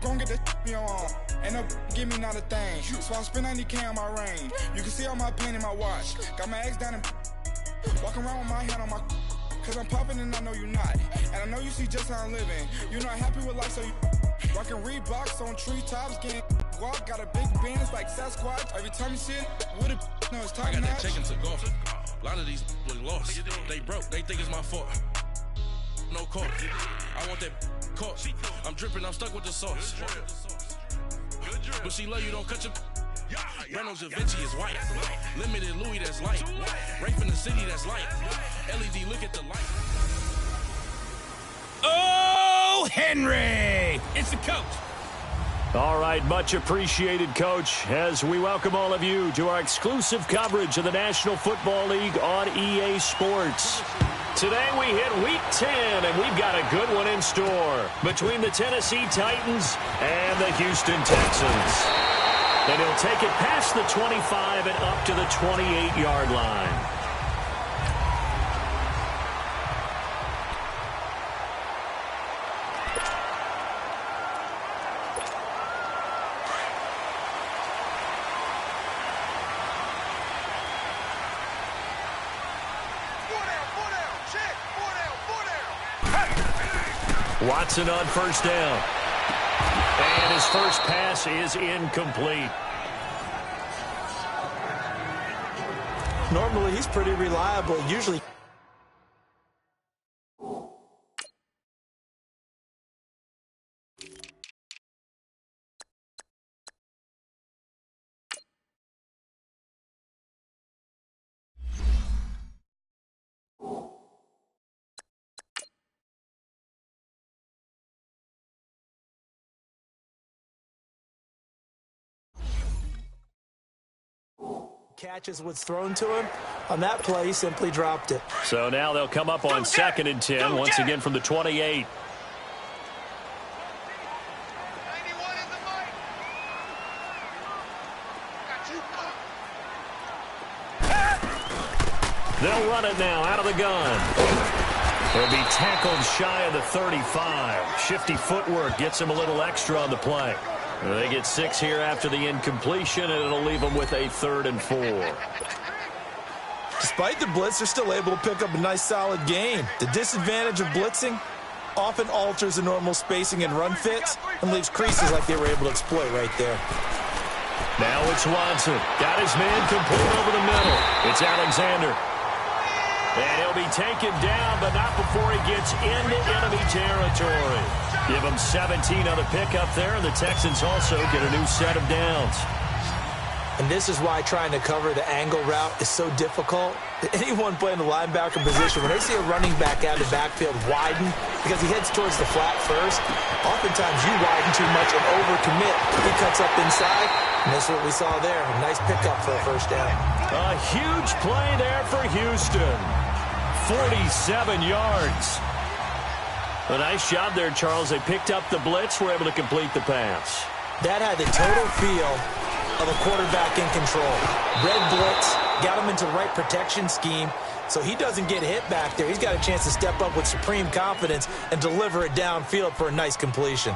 gon' get that me on. Ain't no give me not a thing. So I'm spending 90K on my range. You can see all my pain in my watch. Got my ex down and walking around with my hand on my. Cause I'm popping and I know you not. And I know you see just how I'm living. You're not happy with life, so you rockin' Reeboks on treetops, getting walk. Got a big band, it's like Sasquatch. Every time you see it, with a no, it's top notch. I got that Texans to golf. A lot of these look lost. They broke, they think it's my fault. No court. I want that court. I'm dripping, I'm stuck with the sauce. But she love you, don't cut your. Reynolds Da Vinci is white. Limited Louis, that's light. Rape in the city, that's light. LED, look at the light. Oh, Henry! It's the coach. All right, much appreciated, Coach, as we welcome all of you to our exclusive coverage of the National Football League on EA Sports. Today we hit Week 10, and we've got a good one in store between the Tennessee Titans and the Houston Texans. And he'll take it past the 25 and up to the 28-yard line. Watson on first down. And his first pass is incomplete. Normally, he's pretty reliable. Usually. Catches what's thrown to him. On that play, he simply dropped it. So now they'll come up on 2nd and 10, once again from the 28. They'll run it now out of the gun. He'll be tackled shy of the 35. Shifty footwork gets him a little extra on the play. They get 6 here after the incompletion, and it'll leave them with a 3rd and 4. Despite the blitz, they're still able to pick up a nice, solid gain. The disadvantage of blitzing often alters the normal spacing and run fits and leaves creases like they were able to exploit right there. Now it's Watson. Got his man complete over the middle. It's Alexander. And he'll be taken down, but not before he gets into enemy territory. Give him 17 on the pickup there, and the Texans also get a new set of downs. And this is why trying to cover the angle route is so difficult. Anyone playing the linebacker position, when they see a running back out of the backfield widen because he heads towards the flat first, oftentimes you widen too much and overcommit. He cuts up inside, and that's what we saw there. A nice pickup for a first down. A huge play there for Houston. 47 yards. A nice job there, Charles. They picked up the blitz, were able to complete the pass. That had the total feel of a quarterback in control. Red blitz, got him into the right protection scheme, so he doesn't get hit back there. He's got a chance to step up with supreme confidence and deliver it downfield for a nice completion.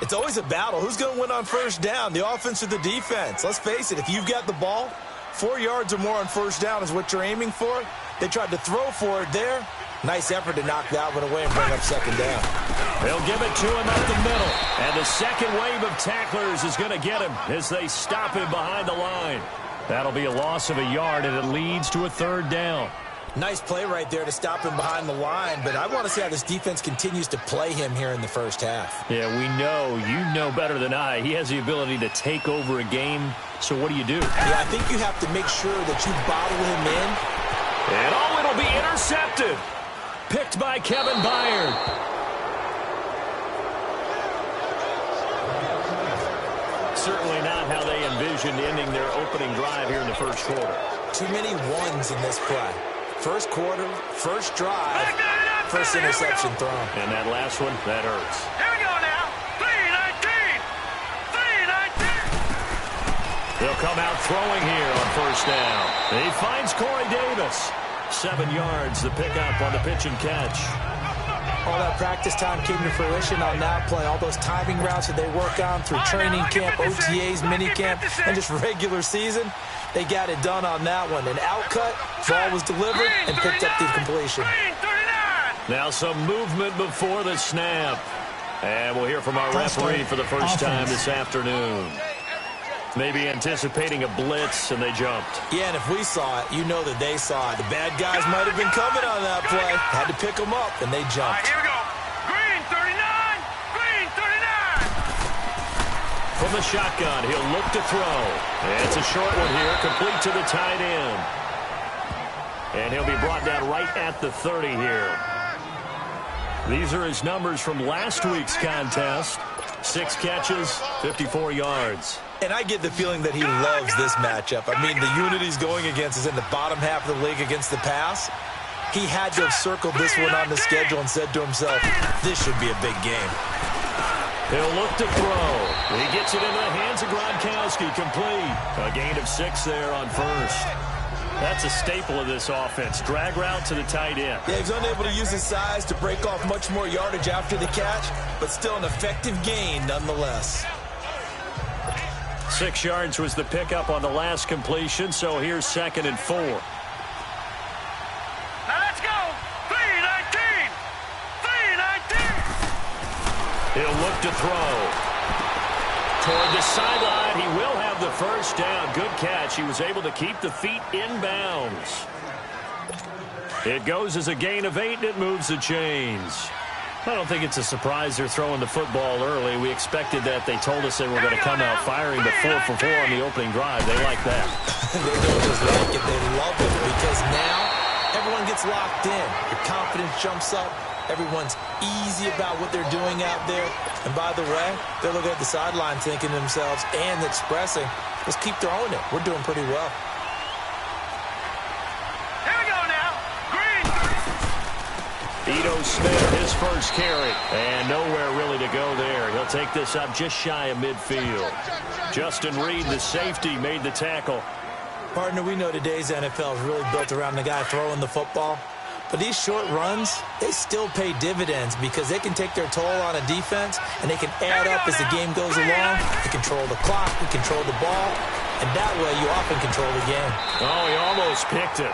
It's always a battle. Who's going to win on first down, the offense or the defense? Let's face it, if you've got the ball, 4 yards or more on first down is what you're aiming for. They tried to throw for it there. Nice effort to knock that one away and bring up second down. They'll give it to him up the middle. And the second wave of tacklers is going to get him as they stop him behind the line. That'll be a loss of a yard, and it leads to a 3rd down. Nice play right there to stop him behind the line, but I want to see how this defense continues to play him here in the first half. Yeah, we know. You know better than I. He has the ability to take over a game, so what do you do? Yeah, I think you have to make sure that you bottle him in. And it'll be intercepted. Picked by Kevin Byard. Certainly not how they envisioned ending their opening drive here in the first quarter. Too many ones in this play. First quarter, first drive, first interception thrown. And that last one, that hurts. Here we go now. 3-19. 3-19. They'll come out throwing here on first down. He finds Corey Davis. 7 yards, the pickup on the pitch and catch. All that practice time came to fruition on that play. All those timing routes that they work on through training camp, OTAs, minicamp, and just regular season, they got it done on that one. An outcut, ball was delivered, and picked up the completion. Now some movement before the snap. And we'll hear from our referee for the first time this afternoon. Maybe anticipating a blitz, and they jumped. Yeah, and if we saw it, you know that they saw it. The bad guys might have been coming on that play. Had to pick them up, and they jumped. Here we go. Green 39. Green 39. From the shotgun, he'll look to throw. It's a short one here, complete to the tight end. And he'll be brought down right at the 30 here. These are his numbers from last week's contest. 6 catches, 54 yards. And I get the feeling that he loves this matchup. I mean, the unit he's going against is in the bottom half of the league against the pass. He had to have circled this one on the schedule and said to himself, this should be a big game. He'll look to throw. He gets it into the hands of Gronkowski, complete. A gain of 6 there on first. That's a staple of this offense. Drag route to the tight end. Yeah, he's unable to use his size to break off much more yardage after the catch, but still an effective gain nonetheless. 6 yards was the pickup on the last completion, so here's 2nd and 4. Now let's go. 3-19. 3-19. He'll look to throw. Toward the sideline, he will have the first down. Good catch. He was able to keep the feet in bounds. It goes as a gain of 8, and it moves the chains. I don't think it's a surprise they're throwing the football early. We expected that. They told us they were going to come out firing the 4 for 4 on the opening drive. They like that. They don't just like it. They love it because now everyone gets locked in. The confidence jumps up. Everyone's easy about what they're doing out there. And by the way, they're looking at the sideline thinking to themselves and expressing, let's keep throwing it. We're doing pretty well. Ito Smith, his first carry, and nowhere really to go there. He'll take this up just shy of midfield. Justin Reed, the safety, made the tackle. Partner, we know today's NFL is really built around the guy throwing the football. But these short runs, they still pay dividends because they can take their toll on a defense, and they can add up as the game goes along. They control the clock, they control the ball, and that way you often control the game. Oh, he almost picked it.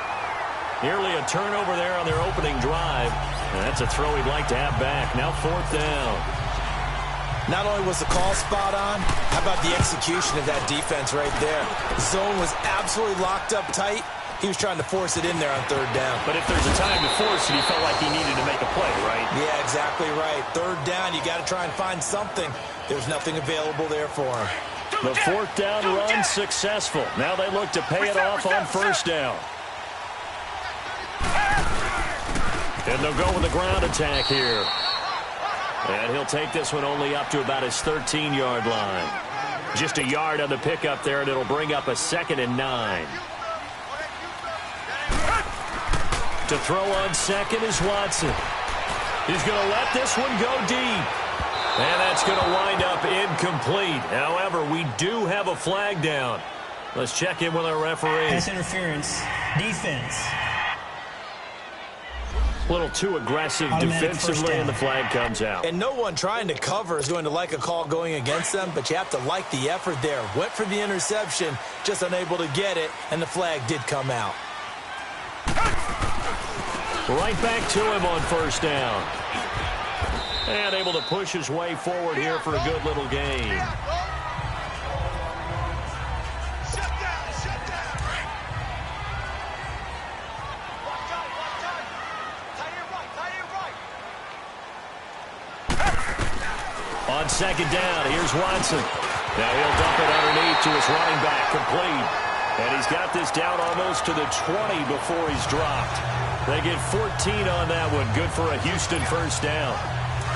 Nearly a turnover there on their opening drive. And that's a throw he'd like to have back. Now 4th down. Not only was the call spot on, how about the execution of that defense right there? The zone was absolutely locked up tight. He was trying to force it in there on 3rd down. But if there's a time to force it, he felt like he needed to make a play, right? Yeah, exactly right. 3rd down, you got to try and find something. There's nothing available there for him. The 4th down run successful. Now they look to pay it off on 1st down. And they'll go with the ground attack here. And he'll take this one only up to about his 13-yard line. Just a yard on the pickup there, and it'll bring up a 2nd and 9. To throw on 2nd is Watson. He's going to let this one go deep. And that's going to wind up incomplete. However, we do have a flag down. Let's check in with our referee. Pass interference. Defense. A little too aggressive defensively, and the flag comes out. And no one trying to cover is going to like a call going against them, but you have to like the effort there. Went for the interception, just unable to get it, and the flag did come out. Right back to him on 1st down. And able to push his way forward here for a good little gain. On 2nd down, here's Watson. Now he'll dump it underneath to his running back, complete. And he's got this down almost to the 20 before he's dropped. They get 14 on that one. Good for a Houston 1st down.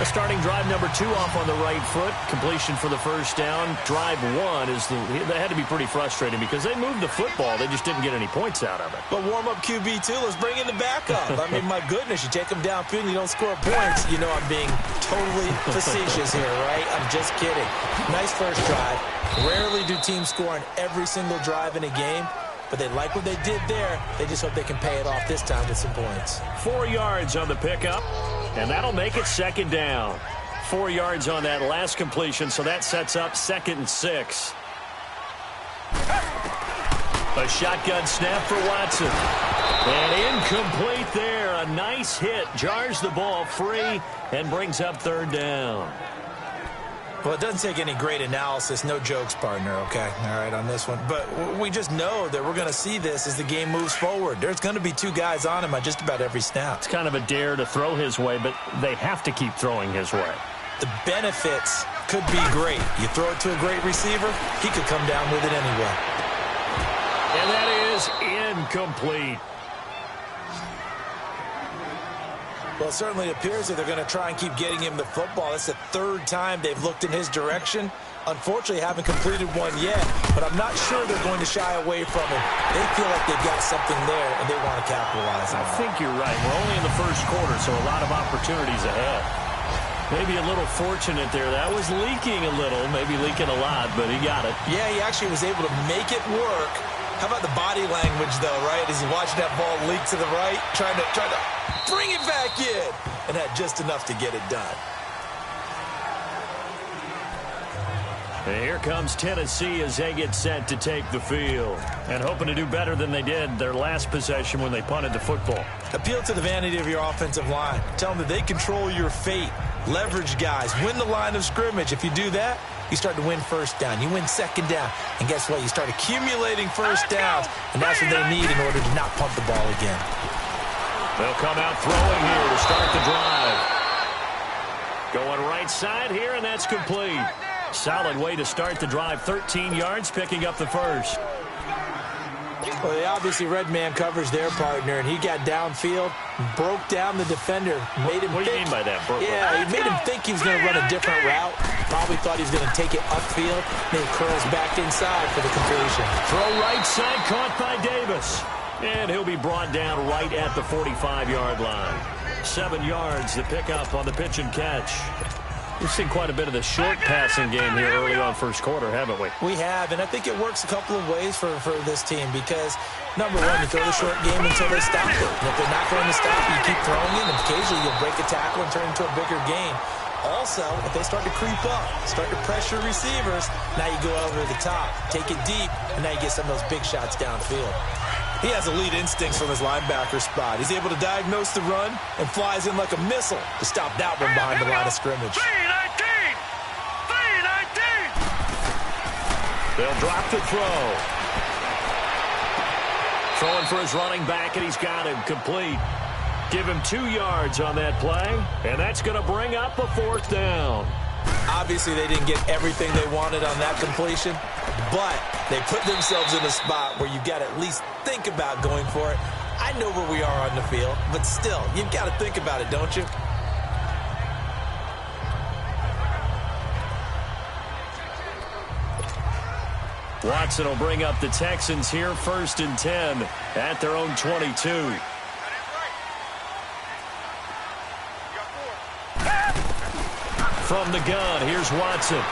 A starting drive number 2 off on the right foot. Completion for the 1st down. Drive 1 is they had to be pretty frustrating because they moved the football. They just didn't get any points out of it. But warm-up QB, too. Let's bring in the backup. I mean, my goodness, you take them downfield and you don't score points. You know I'm being totally facetious here, right? I'm just kidding. Nice first drive. Rarely do teams score on every single drive in a game. but they like what they did there. They just hope they can pay it off this time with some points. 4 yards on the pickup, and that'll make it second down. 4 yards on that last completion, so that sets up 2nd and 6. A shotgun snap for Watson. And incomplete there. A nice hit. Jars the ball free and brings up 3rd down. Well, it doesn't take any great analysis. No jokes, partner, okay? All right, on this one. But we just know that we're going to see this as the game moves forward. There's going to be 2 guys on him on just about every snap. It's kind of a dare to throw his way, but they have to keep throwing his way. The benefits could be great. You throw it to a great receiver, he could come down with it anyway. And that is incomplete. Well, it certainly appears that they're going to try and keep getting him the football. That's the 3rd time they've looked in his direction. Unfortunately, haven't completed one yet, but I'm not sure they're going to shy away from him. They feel like they've got something there, and they want to capitalize on it. I think you're right. We're only in the 1st quarter, so a lot of opportunities ahead. Maybe a little fortunate there. That was leaking a little, maybe leaking a lot, but he got it. Yeah, he actually was able to make it work. How about the body language, though, right? As he's watching that ball leak to the right, trying to bring it back in, and had just enough to get it done. And here comes Tennessee as they get set to take the field. And hoping to do better than they did their last possession when they punted the football. Appeal to the vanity of your offensive line. Tell them that they control your fate. Leverage guys. Win the line of scrimmage. If you do that, you start to win 1st down. You win 2nd down. And guess what? You start accumulating 1st downs. And that's what they need in order to not punt the ball again. They'll come out throwing here to start the drive. Going right side here, and that's complete. Solid way to start the drive. 13 yards, picking up the 1st. Well, they obviously red man coverage their partner, and he got downfield, broke down the defender, made him What do you mean by that, Brooke? Yeah, he made him think he was going to run a different route. Probably thought he was going to take it upfield, then he curls back inside for the completion. Throw right side, caught by Davis. And he'll be brought down right at the 45-yard line. 7 yards, the pickup on the pitch and catch. We've seen quite a bit of the short passing game here early on 1st quarter, haven't we? We have, and I think it works a couple of ways for this team because, number one, you throw the short game until they stop it. And if they're not going to stop you, keep throwing it, and occasionally you'll break a tackle and turn into a bigger gain. Also, if they start to creep up, start to pressure receivers, now you go over the top, take it deep, and now you get some of those big shots downfield. He has elite instincts from his linebacker spot. He's able to diagnose the run and flies in like a missile to stop that one behind the line of scrimmage. 319! They'll drop the throw. Throwing for his running back, and he's got him complete. Give him 2 yards on that play, and that's going to bring up a 4th down. Obviously, they didn't get everything they wanted on that completion, but they put themselves in a spot where you've got to at least think about going for it. I know where we are on the field, but still, you've got to think about it, don't you? Watson will bring up the Texans here, 1st and 10 at their own 22. From the gun, here's Watson.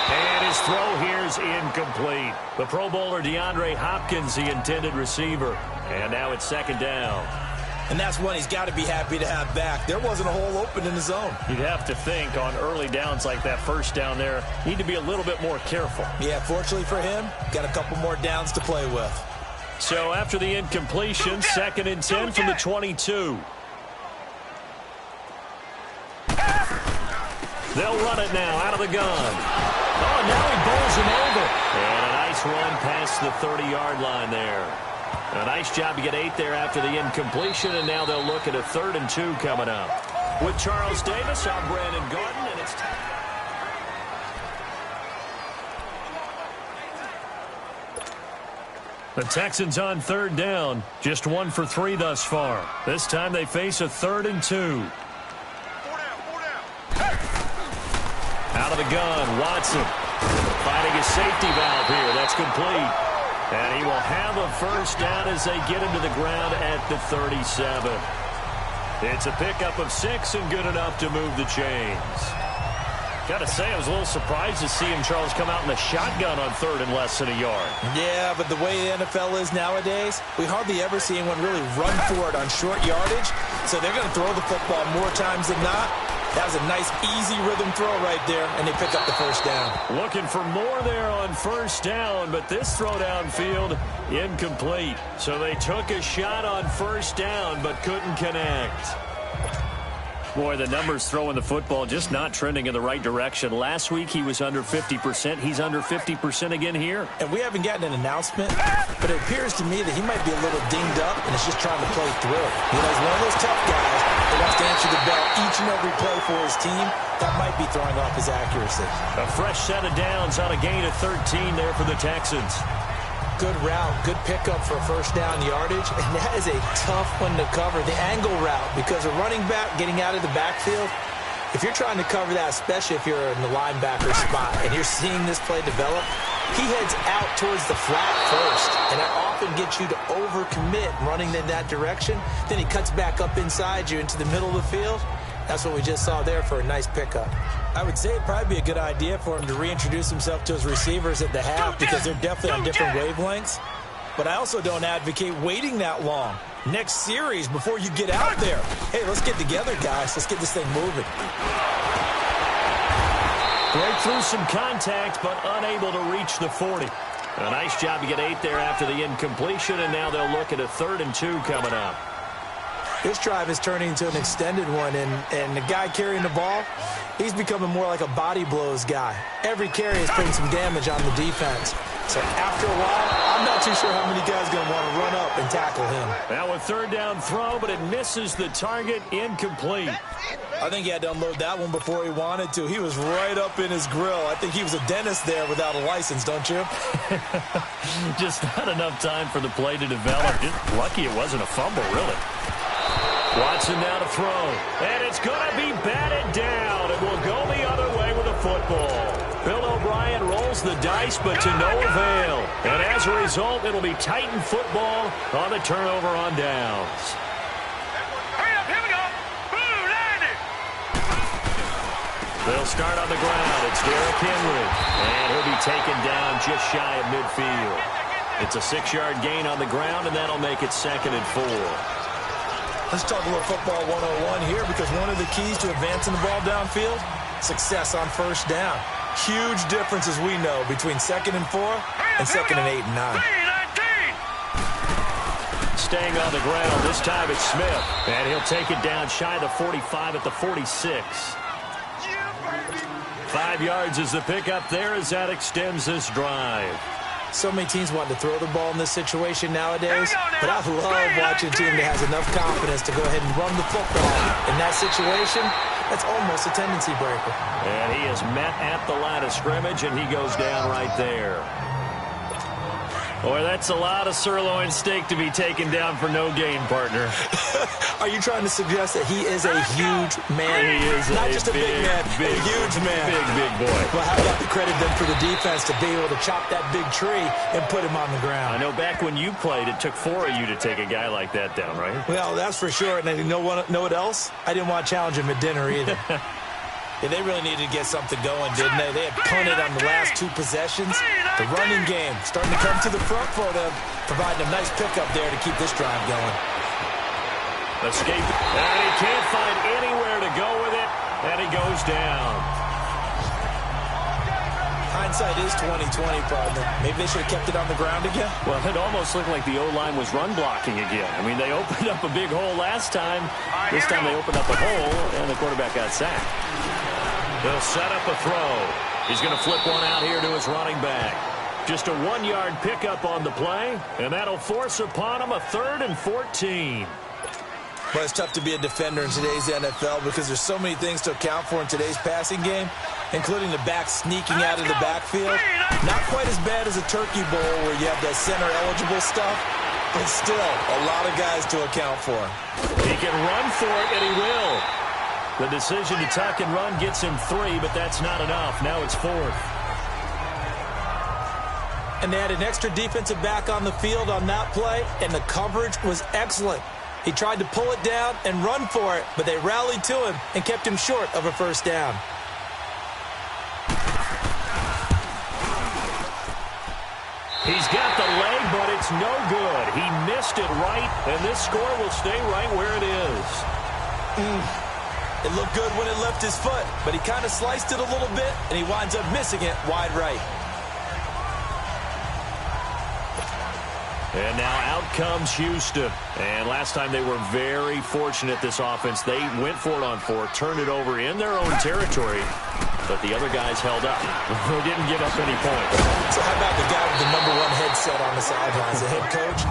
And his throw here is incomplete. The Pro Bowler DeAndre Hopkins, the intended receiver. And now it's 2nd down. And that's one he's got to be happy to have back. There wasn't a hole open in the zone. You'd have to think on early downs like that 1st down there, need to be a little bit more careful. Yeah, fortunately for him, got a couple more downs to play with. So after the incompletion, 2nd and 10 from the 22. They'll run it now out of the gun. Oh, now he bowls him over. And a nice run past the 30-yard line there. A nice job to get 8 there after the incompletion, and now they'll look at a 3rd and 2 coming up. With Charles Davis, I'm Brandon Garden, and it's time. The Texans on 3rd down, just 1 for 3 thus far. This time they face a 3rd and 2. Out of the gun, Watson finding a safety valve here. That's complete. And he will have a 1st down as they get him to the ground at the 37. It's a pickup of 6 and good enough to move the chains. Gotta say, I was a little surprised to see him, Charles, come out in the shotgun on 3rd and less than a yard. Yeah, but the way the NFL is nowadays, we hardly ever see anyone really run for it on short yardage. So they're going to throw the football more times than not. That was a nice, easy rhythm throw right there, and they pick up the first down. Looking for more there on first down, but this throw downfield, incomplete. So they took a shot on first down, but couldn't connect. Boy, the numbers throwing the football just not trending in the right direction. Last week, he was under 50%. He's under 50% again here. And we haven't gotten an announcement, but it appears to me that he might be a little dinged up and is just trying to play through. You know, he's one of those tough guys that wants to answer the bell each and every play for his team. That might be throwing off his accuracy. A fresh set of downs on a gain of 13 there for the Texans. Good route, good pickup for first down yardage, and that is a tough one to cover, the angle route, because a running back getting out of the backfield, if you're trying to cover that, especially if you're in the linebacker spot and you're seeing this play develop, he heads out towards the flat first, and that often gets you to overcommit running in that direction. Then he cuts back up inside you into the middle of the field. That's what we just saw there for a nice pickup. I would say it'd probably be a good idea for him to reintroduce himself to his receivers at the half because they're definitely on different wavelengths. But I also don't advocate waiting that long. Next series before you get out there. Hey, let's get together, guys. Let's get this thing moving. Break through some contact, but unable to reach the 40. A nice job to get 8 there after the incompletion, and now they'll look at a 3rd and 2 coming up. This drive is turning into an extended one, and the guy carrying the ball, he's becoming more like a body blows guy. Every carry is putting some damage on the defense. So after a while, I'm not too sure how many guys are going to want to run up and tackle him. Now a 3rd down throw, but it misses the target, incomplete. I think he had to unload that one before he wanted to. He was right up in his grill. I think he was a dentist there without a license, don't you? Just not enough time for the play to develop. Just lucky it wasn't a fumble, really. Watson now to throw, and it's going to be batted down. It will go the other way with a football. Bill O'Brien rolls the dice, but to no avail. And as a result, it'll be Titan football on the turnover on downs. Hurry up, here we go. Blue landed. They'll start on the ground. It's Derrick Henry, and he'll be taken down just shy of midfield. It's a 6-yard gain on the ground, and that'll make it 2nd and 4. Let's talk a little football 101 here because one of the keys to advancing the ball downfield, success on first down. Huge difference, as we know, between 2nd and 4 and 2nd and 8 and 9. Staying on the ground, this time it's Smith, and he'll take it down shy of the 45 at the 46. 5 yards is the pickup there as that extends this drive. So many teams want to throw the ball in this situation nowadays, but I love watching a team that has enough confidence to go ahead and run the football. In that situation, that's almost a tendency breaker. And he is met at the line of scrimmage, and he goes down right there. Boy, that's a lot of sirloin steak to be taken down for no gain, partner. Are you trying to suggest that he is a huge man? He is not just a big man, a huge man. Big boy. Well, how about the credit then for the defense to be able to chop that big tree and put him on the ground? I know back when you played, it took 4 of you to take a guy like that down, right? Well, that's for sure. And you know what else? I didn't want to challenge him at dinner either. Yeah, they really needed to get something going, didn't they? They had punted on the last 2 possessions. The running game starting to come to the front for them, providing a nice pickup there to keep this drive going. Escape, and he can't find anywhere to go with it, and he goes down. Hindsight is 20/20, partner. Maybe they should have kept it on the ground again. Well, it almost looked like the O-line was run blocking again. I mean, they opened up a big hole last time. This time they opened up a hole, and the quarterback got sacked. They'll set up a throw. He's going to flip one out here to his running back. Just a 1-yard pickup on the play, and that'll force upon him a 3rd and 14. Well, it's tough to be a defender in today's NFL because there's so many things to account for in today's passing game, including the back sneaking out of the backfield. Not quite as bad as a turkey bowl where you have that center-eligible stuff, but still a lot of guys to account for. He can run for it, and he will. The decision to tuck and run gets him 3, but that's not enough. Now it's 4th. And they had an extra defensive back on the field on that play, and the coverage was excellent. He tried to pull it down and run for it, but they rallied to him and kept him short of a first down. He's got the leg, but it's no good. He missed it right, and this score will stay right where it is. It looked good when it left his foot, but he kind of sliced it a little bit, and he winds up missing it wide right. And now out comes Houston. And last time they were very fortunate, this offense. They went for it on 4, turned it over in their own territory, but the other guys held up. They didn't give up any points. So how about the guy with the #1 headset on the sidelines, the head coach?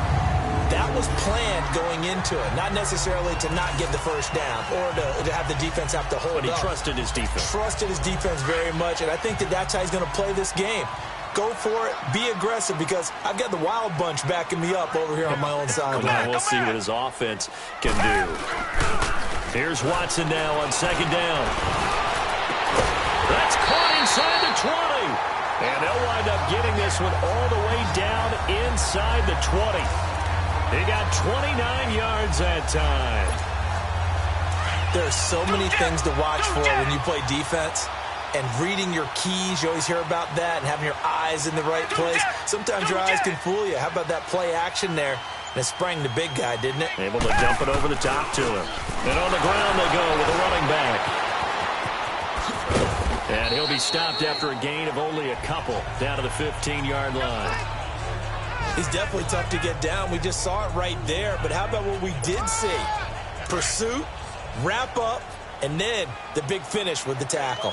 That was planned going into it, not necessarily to not get the first down or to have the defense have to hold up. But he trusted his defense. Trusted his defense very much, and I think that's how he's going to play this game. Go for it, be aggressive, because I've got the wild bunch backing me up over here on my own sideline. We'll see what his offense can do. Here's Watson now on 2nd down. That's caught inside the 20. And they'll wind up getting this one all the way down inside the 20. He got 29 yards that time. There are so many things to watch for when you play defense. And reading your keys, you always hear about that, and having your eyes in the right place. Sometimes your eyes can fool you. How about that play action there? And it sprang the big guy, didn't it? Able to dump it over the top to him. And on the ground they go with a running back. And he'll be stopped after a gain of only a couple down to the 15-yard line. He's definitely tough to get down. We just saw it right there. But how about what we did see? Pursuit, wrap up, and then the big finish with the tackle.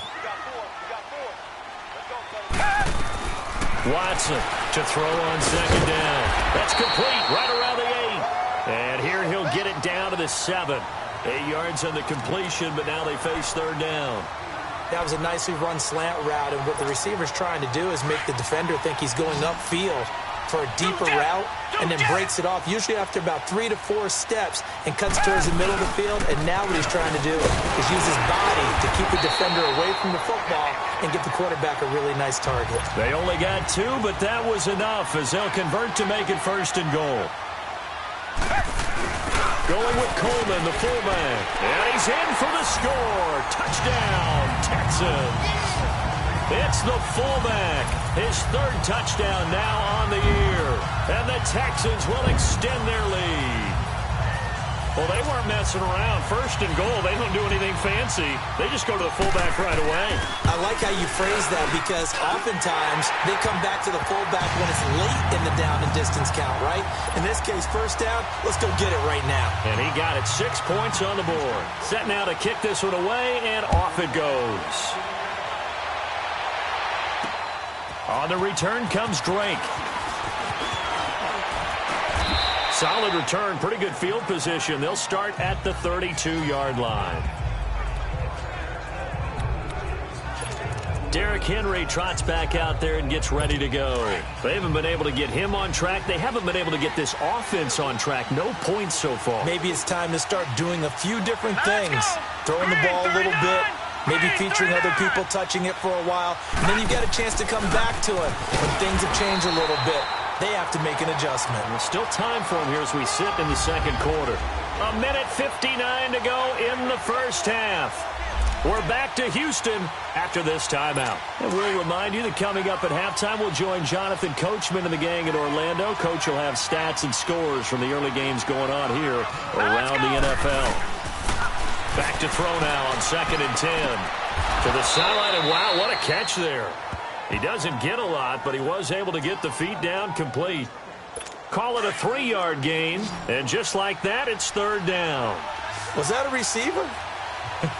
Watson to throw on 2nd down. That's complete right around the 8. And here he'll get it down to the 7. 8 yards on the completion, but now they face 3rd down. That was a nicely run slant route, and what the receiver's trying to do is make the defender think he's going upfield for a deeper route, and then breaks it off, usually after about 3 to 4 steps, and cuts towards the middle of the field. And now what he's trying to do is use his body to keep the defender away from the football and give the quarterback a really nice target. They only got 2, but that was enough as they'll convert to make it 1st and goal. Going with Coleman, the fullback. And he's in for the score. Touchdown, Texans. It's the fullback. His 3rd touchdown now on the year. And the Texans will extend their lead. Well, they weren't messing around. 1st and goal, they don't do anything fancy. They just go to the fullback right away. I like how you phrase that, because oftentimes they come back to the fullback when it's late in the down and distance count, right? In this case, 1st down, let's go get it right now. And he got it. 6 points on the board. Set now to kick this one away, and off it goes. On the return comes Drake. Solid return, pretty good field position. They'll start at the 32-yard line. Derrick Henry trots back out there and gets ready to go. They haven't been able to get him on track. They haven't been able to get this offense on track. No points so far. Maybe it's time to start doing a few different things. Throwing the ball a little bit. Maybe featuring other people touching it for a while. And then you've got a chance to come back to it when things have changed a little bit. They have to make an adjustment. There's still time for him here as we sit in the 2nd quarter. 1:59 to go in the 1st half. We're back to Houston after this timeout. And we'll remind you that coming up at halftime, we'll join Jonathan Coachman and the gang in Orlando. Coach will have stats and scores from the early games going on here around the NFL. Back to throw now on 2nd and 10. To the sideline, and wow, what a catch there. He doesn't get a lot, but he was able to get the feet down complete. Call it a 3-yard gain, and just like that, it's 3rd down. Was that a receiver?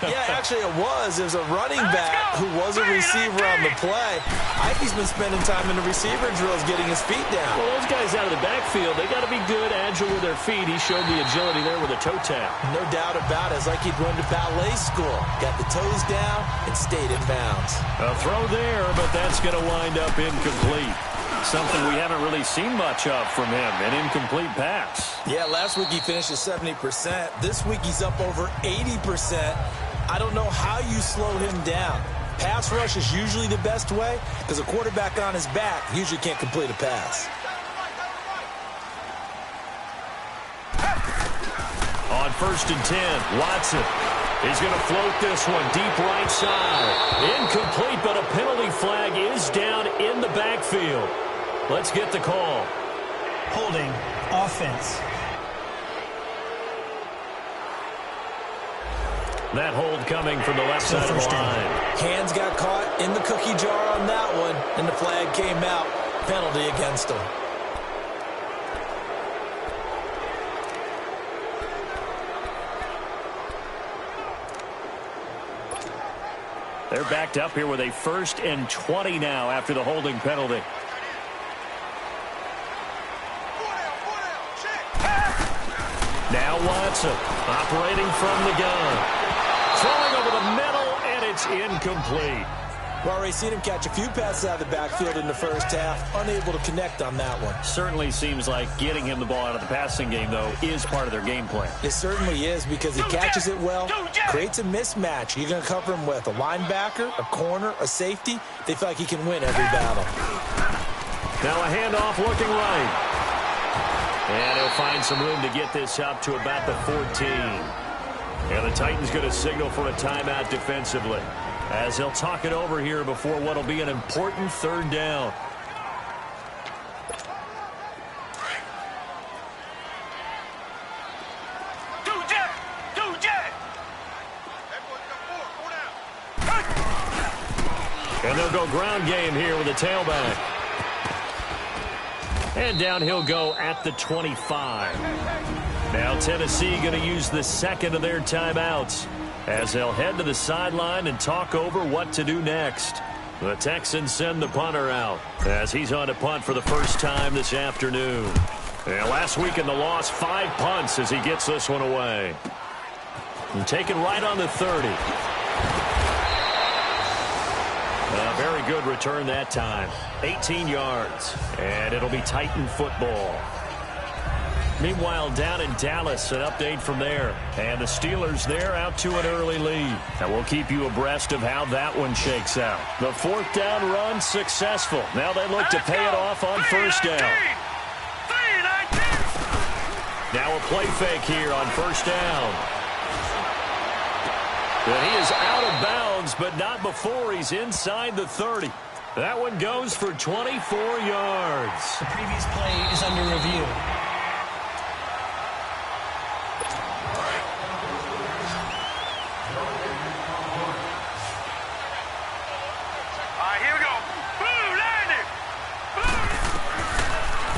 Yeah, actually it was. It was a running back who was a receiver on the play. Ivey's been spending time in the receiver drills getting his feet down. Well, those guys out of the backfield, they got to be good, agile with their feet. He showed the agility there with a toe tap. No doubt about it. It's like he'd gone to ballet school. Got the toes down and stayed in bounds. A throw there, but that's going to wind up incomplete. Something we haven't really seen much of from him, an incomplete pass. Yeah, last week he finished at 70%. This week he's up over 80%. I don't know how you slow him down. Pass rush is usually the best way because a quarterback on his back usually can't complete a pass. On 1st and 10, Watson. He's going to float this one deep right side. Incomplete, but a penalty flag is down in the backfield. Let's get the call. Holding. Offense. That hold coming from the left side of the line. Hands got caught in the cookie jar on that one, and the flag came out. Penalty against him. They're backed up here with a 1st and 20 now after the holding penalty. Now Watson operating from the gun. Throwing over the middle, and it's incomplete. We've already seen him catch a few passes out of the backfield in the first half. Unable to connect on that one. Certainly seems like getting him the ball out of the passing game, though, is part of their game plan. It certainly is because he catches it well, creates a mismatch. You're going to cover him with a linebacker, a corner, a safety. They feel like he can win every battle. Now a handoff looking right. And he'll find some room to get this up to about the 14. And the Titans going to signal for a timeout defensively, as they'll talk it over here before what will be an important 3rd down. And they'll go ground game here with a tailback. And down he'll go at the 25. Now Tennessee going to use the 2nd of their timeouts, as they'll head to the sideline and talk over what to do next. The Texans send the punter out, as he's on to punt for the first time this afternoon. And last week in the loss, 5 punts as he gets this one away. And taken right on the 30. A very good return that time. 18 yards. And it'll be Titan football. Meanwhile, down in Dallas, an update from there. And the Steelers there out to an early lead. And we'll keep you abreast of how that one shakes out. The 4th down run successful. Now they look to pay it off on 1st down. Now a play fake here on 1st down. And he is out of bounds, but not before he's inside the 30. That one goes for 24 yards. The previous play is under review.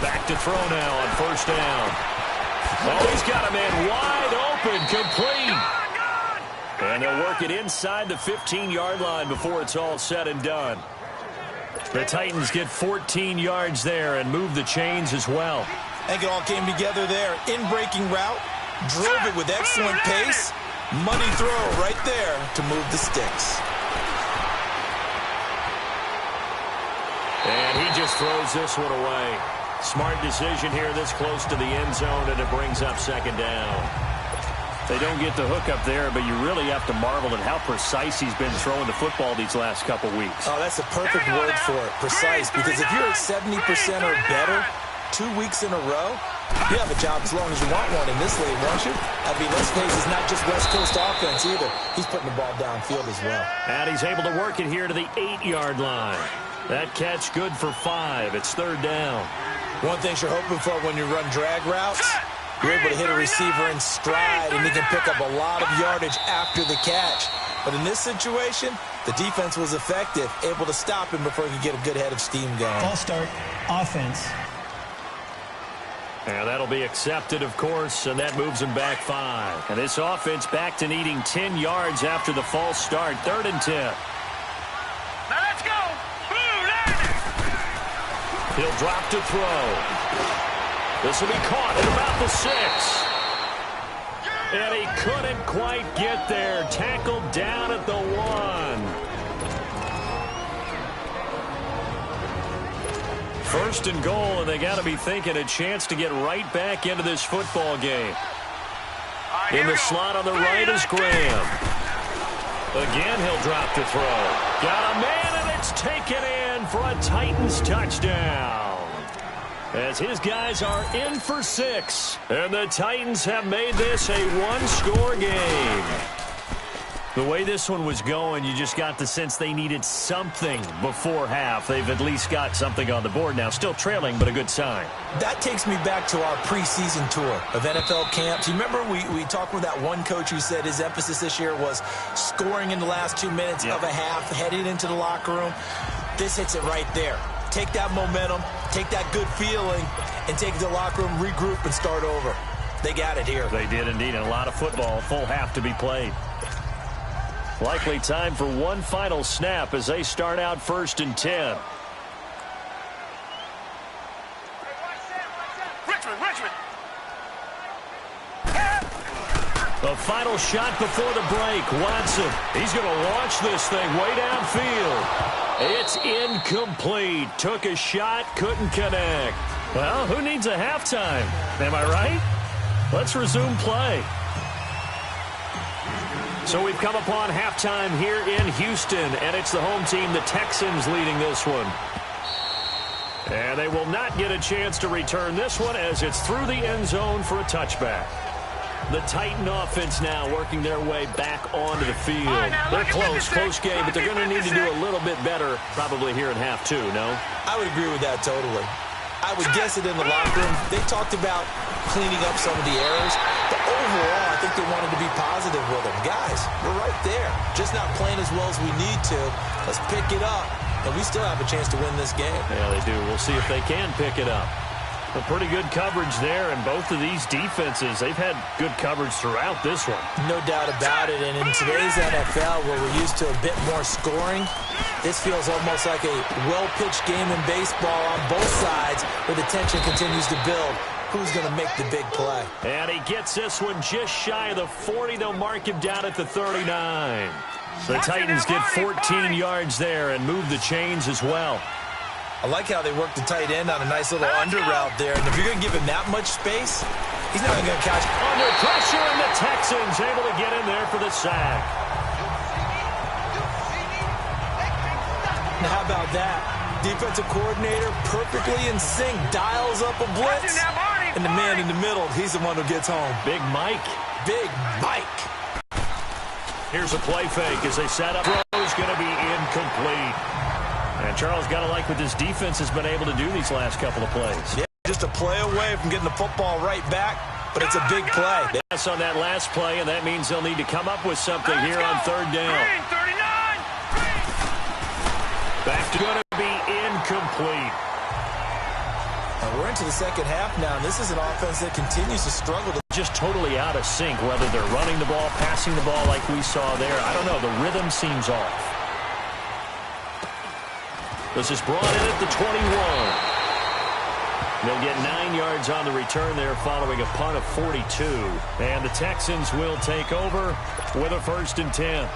Back to throw now on 1st down. Oh, he's got a man wide open, complete. And they'll work it inside the 15-yard line before it's all said and done. The Titans get 14 yards there and move the chains as well. I think it all came together there. In-breaking route, drove it with excellent pace. Money throw right there to move the sticks. And he just throws this one away. Smart decision here this close to the end zone, and it brings up 2nd down. They don't get the hook up there, but you really have to marvel at how precise he's been throwing the football these last couple weeks. Oh, that's the perfect word for it, precise, because if you're at 70% or better 2 weeks in a row, you have a job as long as you want one in this league, won't you? I mean, let's face it, it's not just West Coast offense either. He's putting the ball downfield as well. And he's able to work it here to the 8-yard line. That catch good for 5. It's 3rd down. One thing you're hoping for when you run drag routes, you're able to hit a receiver in stride, and he can pick up a lot of yardage after the catch. But in this situation, the defense was effective, able to stop him before he could get a good head of steam going. False start, offense. And that'll be accepted, of course, and that moves him back 5. And this offense back to needing 10 yards after the false start. 3rd and 10. Now let's go. He'll drop to throw. This will be caught at about the 6. And he couldn't quite get there. Tackled down at the 1. 1st and goal, and they got to be thinking a chance to get right back into this football game. In the slot on the right is Graham. Again, he'll drop to throw. Got a man, and it's taken in for a Titans touchdown. As his guys are in for 6. And the Titans have made this a 1-score game. The way this one was going, you just got the sense they needed something before half. They've at least got something on the board now. Still trailing, but a good sign. That takes me back to our preseason tour of NFL camps. You remember we talked with that one coach who said his emphasis this year was scoring in the last 2 minutes of a half, heading into the locker room. This hits it right there. Take that momentum, take that good feeling, and take it to the locker room, regroup, and start over. They got it here. They did indeed, and a lot of football, full half to be played. Likely time for one final snap as they start out 1st and 10. Richmond. The final shot before the break. Watson, he's going to launch this thing way downfield. It's incomplete. Took a shot, couldn't connect. Well, who needs a halftime? Am I right? Let's resume play. So we've come upon halftime here in Houston, and it's the home team, the Texans, leading this one. And they will not get a chance to return this one as it's through the end zone for a touchback. The Titan offense now working their way back onto the field. They're close game, but they're going to need to do a little bit better probably here in half two, no? I would agree with that totally. I would guess it in the locker room. They talked about cleaning up some of the errors, but overall, I think they wanted to be positive with them. Guys, we're right there. Just not playing as well as we need to. Let's pick it up, and we still have a chance to win this game. Yeah, they do. We'll see if they can pick it up. A pretty good coverage there, and both of these defenses, they've had good coverage throughout this one. No doubt about it, and in today's NFL, where we're used to a bit more scoring, this feels almost like a well-pitched game in baseball on both sides, where the tension continues to build. Who's going to make the big play? And he gets this one just shy of the 40. They'll mark him down at the 39. The Titans get 14 yards there and move the chains as well. I like how they work the tight end on a nice little under route there. And if you're going to give him that much space, he's not going to catch. Under pressure, and the Texans able to get in there for the sack. Now, how about that? Defensive coordinator perfectly in sync, dials up a blitz. And the man in the middle, he's the one who gets home. Big Mike. Big Mike. Here's a play fake as they set up. Throw's going to be incomplete. And Charles, got to like what this defense has been able to do these last couple of plays. Yeah, just a play away from getting the football right back, but it's a big play. Yes, on that last play, and that means they'll need to come up with something here on 3rd down. Back to going to be incomplete. We're into the second half now, and this is an offense that continues to struggle. Just totally out of sync, whether they're running the ball, passing the ball like we saw there. I don't know. The rhythm seems off. This is brought in at the 21. They'll get 9 yards on the return there following a punt of 42. And the Texans will take over with a 1st and 10.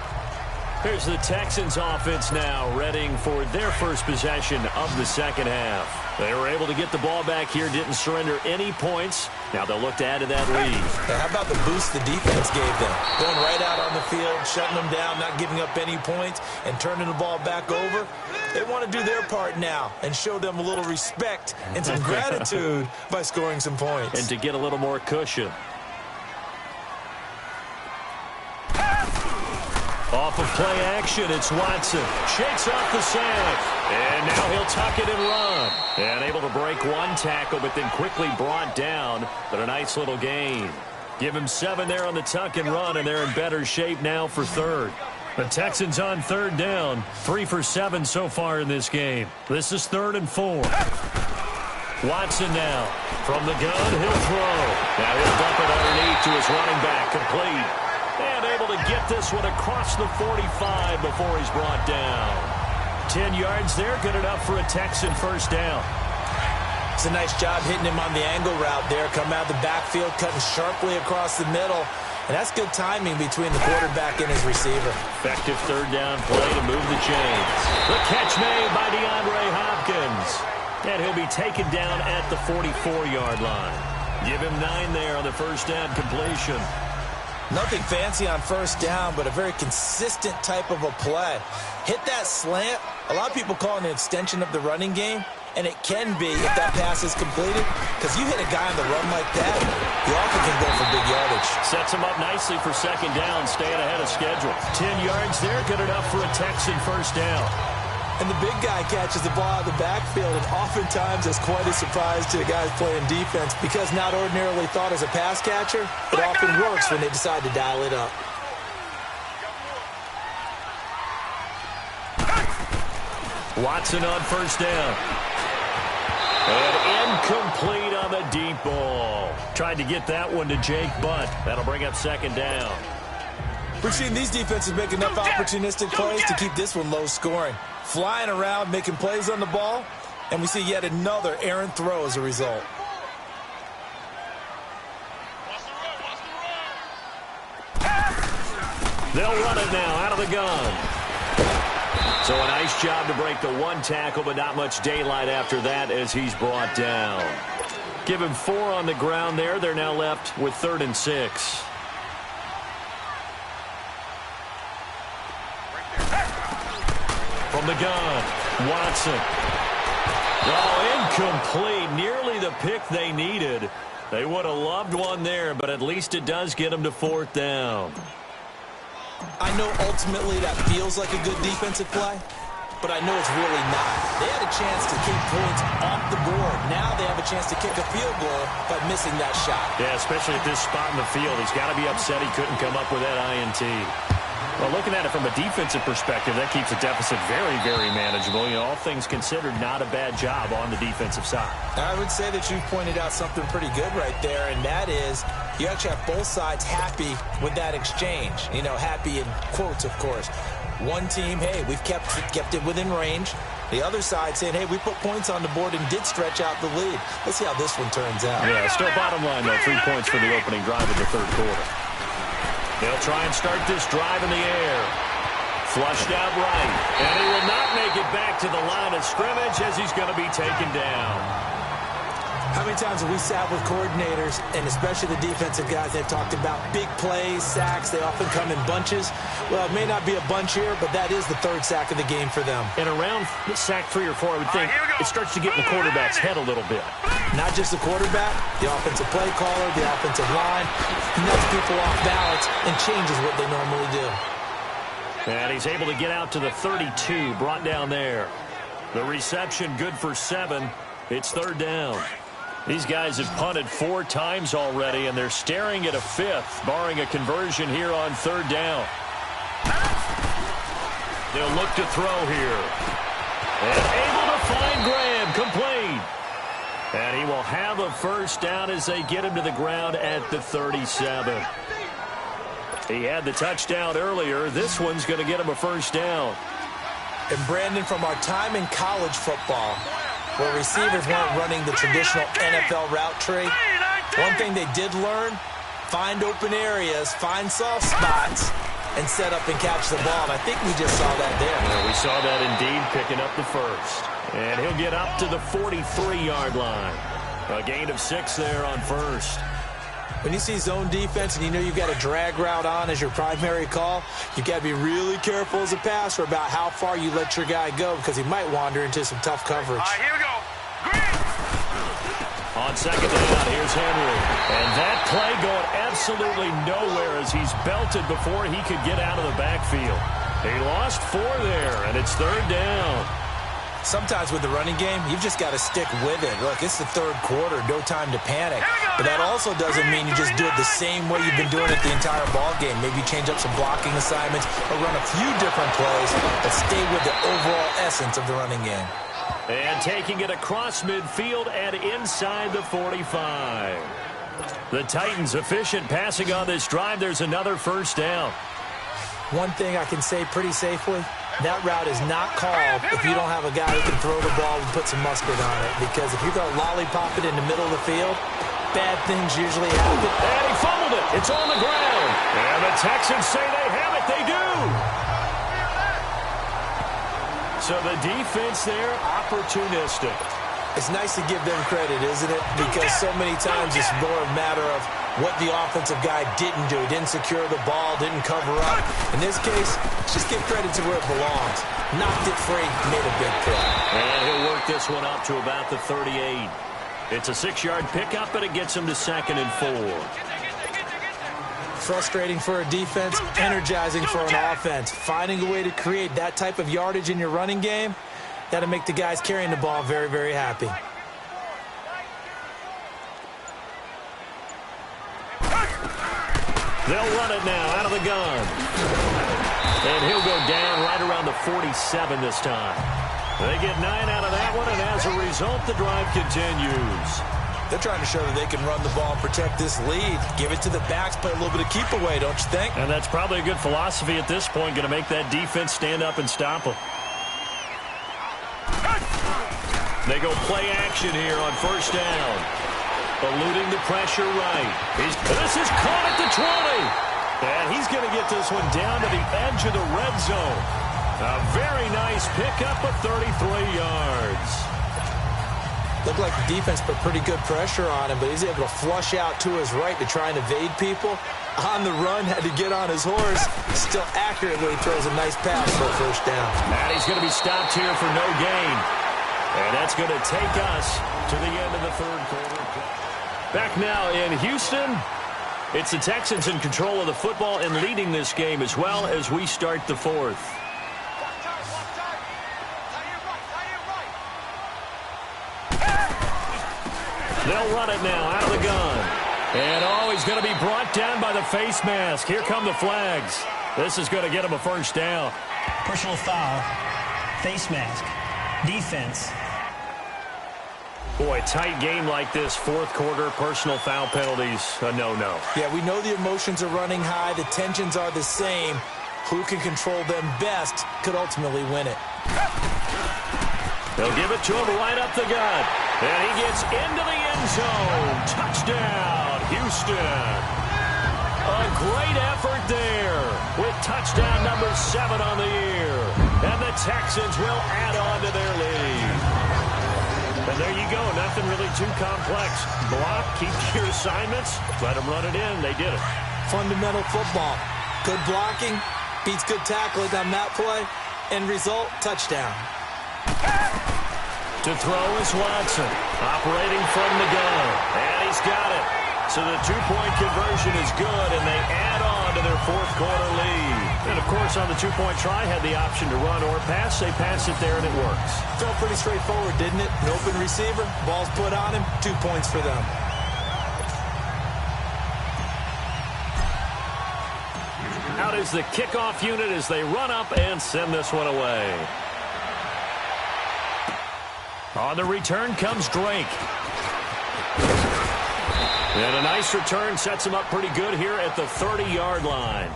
Here's the Texans offense now, readying for their first possession of the second half. They were able to get the ball back here, didn't surrender any points. Now they'll look to add to that lead. Now, how about the boost the defense gave them? Going right out on the field, shutting them down, not giving up any points, and turning the ball back over. They want to do their part now and show them a little respect and some gratitude by scoring some points. And to get a little more cushion. Off of play action, it's Watson. Shakes off the sack. And now he'll tuck it and run. And able to break one tackle, but then quickly brought down. But a nice little gain. Give him 7 there on the tuck and run, and they're in better shape now for 3rd. The Texans on 3rd down. 3 for 7 so far in this game. This is 3rd and 4. Watson now. From the gun, he'll throw. Now he'll dump it underneath to his running back. Complete. And able to get this one across the 45 before he's brought down. 10 yards there, good enough for a Texan 1st down. It's a nice job hitting him on the angle route there. Come out of the backfield, cutting sharply across the middle. And that's good timing between the quarterback and his receiver. Effective 3rd down play to move the chains. The catch made by DeAndre Hopkins. And he'll be taken down at the 44-yard line. Give him 9 there on the 1st down completion. Nothing fancy on 1st down, but a very consistent type of a play. Hit that slant. A lot of people call it an extension of the running game, and it can be if that pass is completed, because you hit a guy on the run like that, He often can go for big yardage. Sets him up nicely for second down, staying ahead of schedule. 10 yards there, good enough for a Texan first down. And the big guy catches the ball out of the backfield, and oftentimes it's quite a surprise to the guys playing defense because not ordinarily thought as a pass catcher, it often works when they decide to dial it up. Watson on first down. And incomplete on the deep ball. Tried to get that one to Jake Butt. That'll bring up second down. We're seeing these defenses make enough opportunistic plays to keep this one low scoring. Flying around, making plays on the ball, and we see yet another errant throw as a result. They'll run it now out of the gun. So a nice job to break the one tackle, but not much daylight after that as he's brought down. Give him 4 on the ground there. They're now left with 3rd and 6. From the gun, Watson. Oh, incomplete. Nearly the pick they needed. They would have loved one there, but at least it does get them to 4th down. I know ultimately that feels like a good defensive play, but I know it's really not. They had a chance to kick points off the board. Now they have a chance to kick a field goal by missing that shot. Yeah, especially at this spot in the field. He's got to be upset he couldn't come up with that INT. Well, looking at it from a defensive perspective, that keeps the deficit very, very manageable. You know, all things considered, not a bad job on the defensive side. I would say that you've pointed out something pretty good right there, and that is you actually have both sides happy with that exchange. You know, happy in quotes, of course. One team, hey, we've kept it within range. The other side saying, hey, we put points on the board and did stretch out the lead. Let's see how this one turns out. Yeah, still bottom line, though. 3 points for the opening drive of the 3rd quarter. They'll try and start this drive in the air. Flushed out right. And he will not make it back to the line of scrimmage as he's going to be taken down. How many times have we sat with coordinators, and especially the defensive guys, they've talked about big plays, sacks. They often come in bunches. Well, it may not be a bunch here, but that is the 3rd sack of the game for them. And around sack 3 or 4, I would think it starts to get in the quarterback's head a little bit. Not just the quarterback, the offensive play caller, the offensive line. He knocks people off balance and changes what they normally do. And he's able to get out to the 32, brought down there. The reception good for 7. It's 3rd down. These guys have punted 4 times already, and they're staring at a 5th, barring a conversion here on 3rd down. They'll look to throw here. And able to find Graham, complete. And he will have a first down as they get him to the ground at the 37. He had the touchdown earlier. This one's going to get him a first down. And Brandon, from our time in college football, where receivers weren't running the traditional NFL route tree, one thing they did learn, find open areas, find soft spots, and set up and catch the ball. And I think we just saw that there. Yeah, we saw that indeed, picking up the first. And he'll get up to the 43-yard line. A gain of 6 there on first. When you see zone defense and you know you've got a drag route on as your primary call, you've got to be really careful as a passer about how far you let your guy go because he might wander into some tough coverage. Here we go. On second down, here's Henry. And that play going absolutely nowhere as he's belted before he could get out of the backfield. He lost 4 there, and it's 3rd down. Sometimes with the running game, you've just got to stick with it. Look, it's the 3rd quarter, no time to panic. But that also doesn't mean you just do it the same way you've been doing it the entire ball game. Maybe change up some blocking assignments or run a few different plays, but stay with the overall essence of the running game. And taking it across midfield and inside the 45. The Titans efficient passing on this drive. There's another first down. One thing I can say pretty safely, that route is not called if you don't have a guy who can throw the ball and put some mustard on it. Because if you're going to lollipop it in the middle of the field, bad things usually happen. And he fumbled it. It's on the ground. And the Texans say they have it. They do. So the defense there, opportunistic. It's nice to give them credit, isn't it? Because so many times it's more a matter of what the offensive guy didn't do. He didn't secure the ball, didn't cover up. In this case, just give credit to where it belongs. Knocked it free, made a big play. And he'll work this one up to about the 38. It's a 6-yard pickup, but it gets him to 2nd and 4. Frustrating for a defense, energizing for an offense. Finding a way to create that type of yardage in your running game, that'll make the guys carrying the ball very, very happy. They'll run it now out of the gun. And he'll go down right around the 47 this time. They get 9 out of that one, and as a result, the drive continues. They're trying to show that they can run the ball and protect this lead. Give it to the backs, play a little bit of keep away, don't you think? And that's probably a good philosophy at this point, going to make that defense stand up and stop them. They go play action here on 1st down. Eluding the pressure right. This is caught at the 20. And he's going to get this one down to the edge of the red zone. A very nice pickup of 33 yards. Looked like the defense put pretty good pressure on him, but he's able to flush out to his right to try and evade people. On the run, had to get on his horse. Still accurately throws a nice pass for a 1st down. And he's going to be stopped here for no gain. And that's going to take us to the end of the 3rd quarter. Back now in Houston, it's the Texans in control of the football and leading this game as well as we start the 4th. They'll run it now out of the gun. And he's going to be brought down by the face mask. Here come the flags. This is going to get him a 1st down. Personal foul, face mask, defense. Boy, tight game like this, 4th quarter, personal foul penalties, a no-no. Yeah, we know the emotions are running high. The tensions are the same. Who can control them best could ultimately win it. They'll give it to him right up the gut. And he gets into the end zone. Touchdown, Houston. A great effort there with touchdown number 7 on the year. And the Texans will add on to their lead. And there you go. Nothing really too complex. Block, keep your assignments, let them run it in. They did it. Fundamental football. Good blocking beats good tackling on that play. End result, touchdown. To throw is Watson, operating from the gun. And he's got it. So the 2-point conversion is good, and they add on to their 4th quarter lead. And, of course, on the 2-point try, had the option to run or pass. They pass it there, and it works. Felt pretty straightforward, didn't it? An open receiver, ball's put on him, 2 points for them. Out is the kickoff unit as they run up and send this one away. On the return comes Drake. And a nice return sets him up pretty good here at the 30-yard line.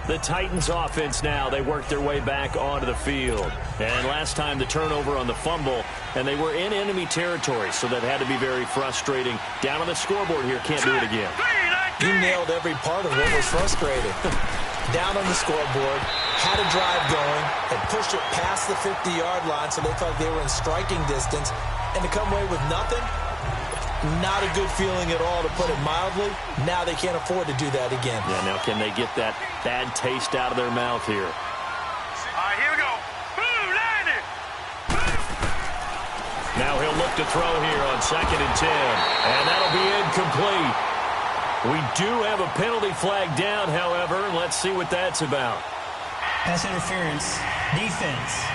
The Titans offense now, they work their way back onto the field. And last time the turnover on the fumble, and they were in enemy territory, so that had to be very frustrating. Down on the scoreboard here, can't do it again. You nailed every part of what was frustrating. Down on the scoreboard, had a drive going, and pushed it past the 50-yard line so they felt they were in striking distance, and to come away with nothing, not a good feeling at all, to put it mildly. Now they can't afford to do that again. Yeah, now can they get that bad taste out of their mouth here? All right, here we go. Blue, line it. Now he'll look to throw here on 2nd and 10, and that'll be incomplete. We do have a penalty flag down, however. Let's see what that's about. Pass interference, defense.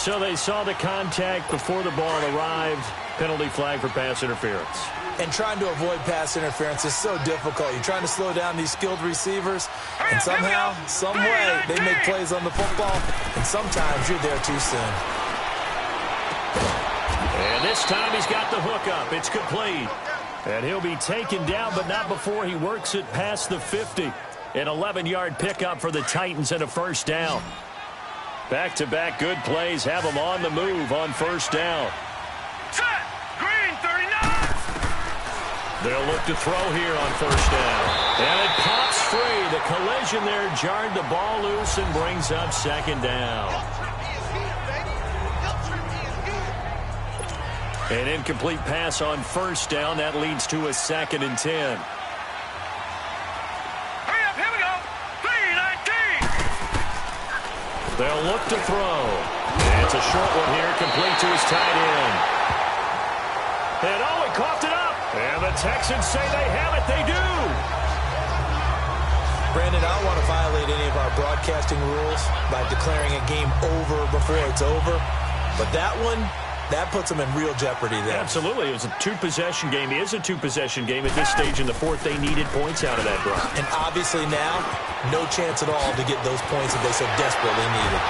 So they saw the contact before the ball arrived. Penalty flag for pass interference. And trying to avoid pass interference is so difficult. You're trying to slow down these skilled receivers, and somehow, some way, they make plays on the football, and sometimes you're there too soon. And this time he's got the hook up. It's complete. And he'll be taken down, but not before he works it past the 50. An 11-yard pickup for the Titans and a 1st down. Back-to-back good plays have them on the move on 1st down. Set. Green, 39. They'll look to throw here on 1st down. And it pops free. The collision there jarred the ball loose and brings up 2nd down. An incomplete pass on 1st down. That leads to a 2nd and 10. Hurry up, here we go. 3-19. They'll look to throw. And it's a short one here, complete to his tight end. And oh, he coughed it up. And the Texans say they have it. They do. Brandon, I don't want to violate any of our broadcasting rules by declaring a game over before it's over. But that one, that puts them in real jeopardy there. Absolutely. It was a two-possession game. It is a two-possession game at this stage in the fourth. They needed points out of that drive. And obviously now, no chance at all to get those points that they so desperately needed.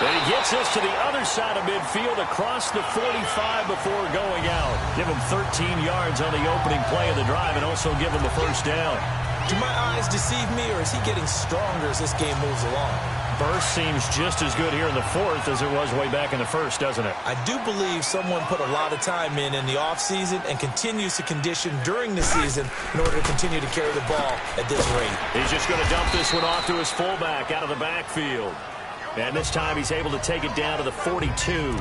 And he gets us to the other side of midfield across the 45 before going out. Give him 13 yards on the opening play of the drive and also give him a first down. Do my eyes deceive me, or is he getting stronger as this game moves along? Burst seems just as good here in the fourth as it was way back in the first, doesn't it? I do believe someone put a lot of time in the offseason and continues to condition during the season in order to continue to carry the ball at this rate. He's just going to dump this one off to his fullback out of the backfield. And this time he's able to take it down to the 42.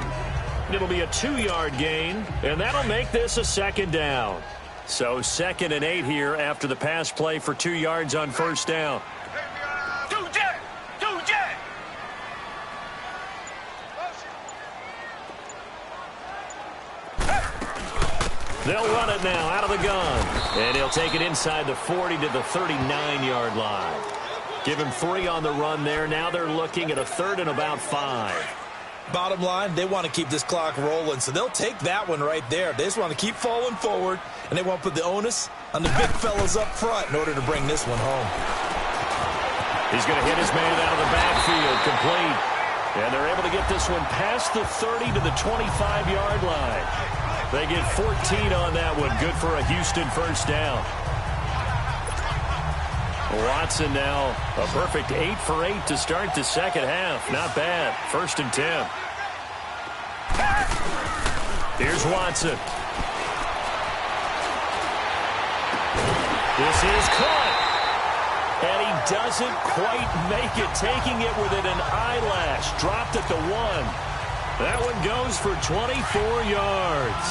It'll be a 2-yard gain, and that'll make this a second down. So 2nd and 8 here after the pass play for 2 yards on first down. They'll run it now out of the gun. And he'll take it inside the 40 to the 39-yard line. Give him 3 on the run there. Now they're looking at a 3rd and about 5. Bottom line, they want to keep this clock rolling, so they'll take that one right there. They just want to keep falling forward, and they want to put the onus on the big fellas up front in order to bring this one home. He's going to hit his man out of the backfield, complete. And they're able to get this one past the 30 to the 25-yard line. They get 14 on that one. Good for a Houston first down. Watson now a perfect 8 for 8 to start the second half. Not bad. 1st and 10. Here's Watson. This is caught. And he doesn't quite make it, taking it within an eyelash. Dropped at the 1. That one goes for 24 yards.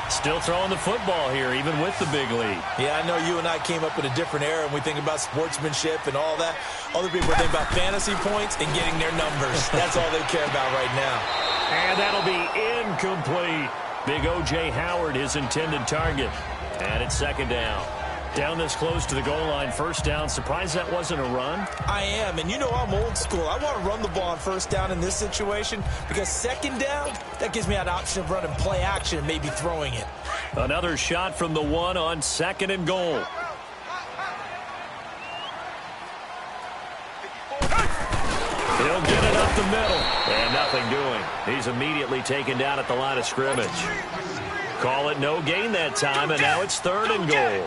Still throwing the football here, even with the big lead. Yeah, I know you and I came up in a different era, and we think about sportsmanship and all that. Other people think about fantasy points and getting their numbers. That's all they care about right now. And that'll be incomplete. Big O.J. Howard, his intended target. And it's 2nd down. Down this close to the goal line, first down. Surprised that wasn't a run? I am, and you know I'm old school. I want to run the ball on first down in this situation because 2nd down, that gives me an option of running play action and maybe throwing it. Another shot from the 1 on 2nd and goal. He'll get it up the middle, and nothing doing. He's immediately taken down at the line of scrimmage. Call it no gain that time, and now it's 3rd and goal.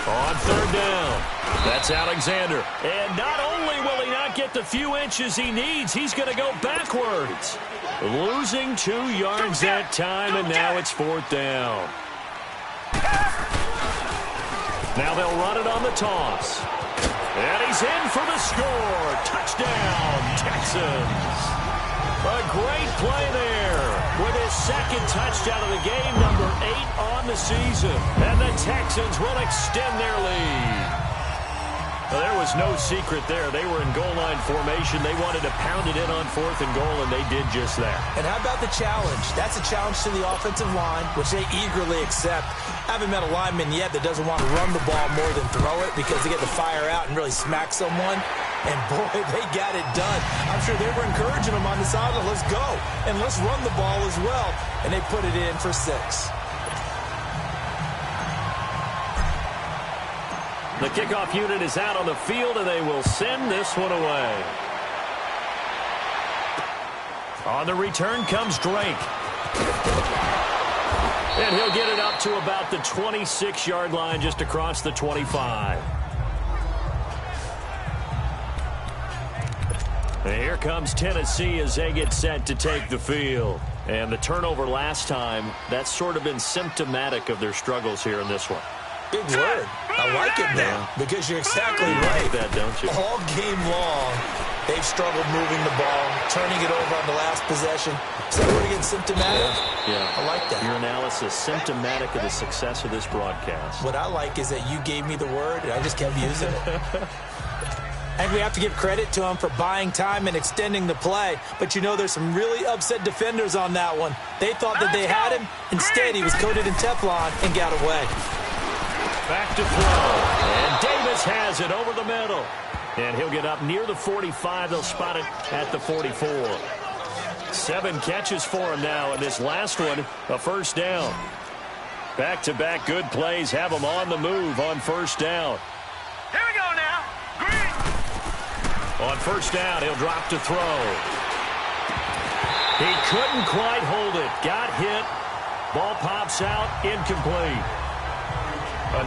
On 3rd down, that's Alexander. And not only will he not get the few inches he needs, he's going to go backwards. Losing 2 yards that time, and now it's 4th down. Now they'll run it on the toss. And he's in for the score. Touchdown, Texans. A great play there with his 2nd touchdown of the game, number 8 on the season. And the Texans will extend their lead. Well, there was no secret there. They were in goal line formation. They wanted to pound it in on 4th and goal, and they did just that. And how about the challenge? That's a challenge to the offensive line, which they eagerly accept. I haven't met a lineman yet that doesn't want to run the ball more than throw it because they get to fire out and really smack someone. And, boy, they got it done. I'm sure they were encouraging them on the sideline. Let's go. And let's run the ball as well. And they put it in for 6. The kickoff unit is out on the field, and they will send this one away. On the return comes Drake. And he'll get it up to about the 26-yard line, just across the 25. And here comes Tennessee as they get set to take the field. And the turnover last time, that's sort of been symptomatic of their struggles here in this one. Big word. I like it now because you're exactly right. Like that, don't you? All game long, they've struggled moving the ball, turning it over on the last possession. Is that word again, symptomatic? Yeah. I like that. Your analysis, symptomatic of the success of this broadcast. What I like is that you gave me the word, and I just kept using it. And we have to give credit to him for buying time and extending the play. But, you know, there's some really upset defenders on that one. They thought that they had him. Instead, he was coated in Teflon and got away. Back to throw. And Davis has it over the middle. And he'll get up near the 45. They'll spot it at the 44. 7 catches for him now, and this last one, a first down. Back-to-back good plays have him on the move on first down. Here we go now. Green. On first down, he'll drop to throw. He couldn't quite hold it. Got hit. Ball pops out. Incomplete.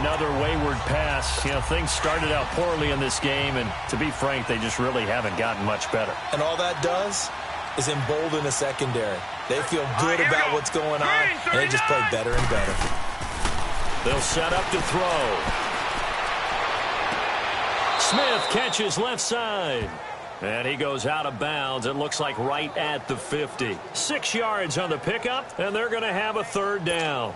Another wayward pass. You know, things started out poorly in this game, and to be frank, they just really haven't gotten much better. And all that does is embolden the secondary. They feel good about what's going on, and they just play better and better. They'll set up to throw. Smith catches left side. And he goes out of bounds. It looks like right at the 50. 6 yards on the pickup, and they're going to have a third down.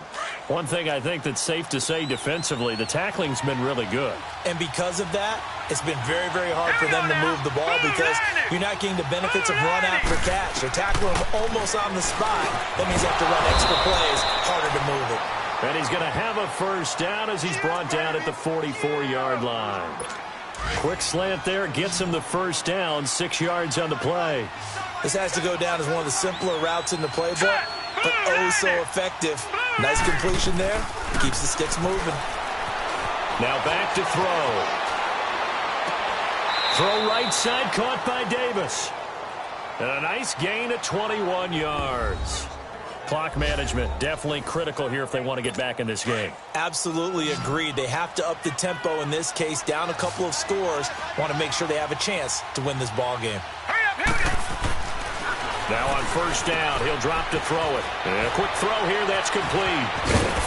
One thing I think that's safe to say defensively, the tackling's been really good. And because of that, it's been very, very hard for them to move the ball because you're not getting the benefits of run after catch. They're tackling him almost on the spot. That means they have to run extra plays, harder to move it. And he's going to have a first down as he's brought down at the 44-yard line. Quick slant there gets him the first down, 6 yards on the play. This has to go down as one of the simpler routes in the playbook, but oh so effective. Nice completion there. Keeps the sticks moving. Now back to throw. Throw right side caught by Davis. And a nice gain of 21 yards. Clock management definitely critical here if they want to get back in this game. Absolutely agreed. They have to up the tempo in this case, down a couple of scores. Want to make sure they have a chance to win this ball game. Now on first down, he'll drop to throw it. And a quick throw here, that's complete.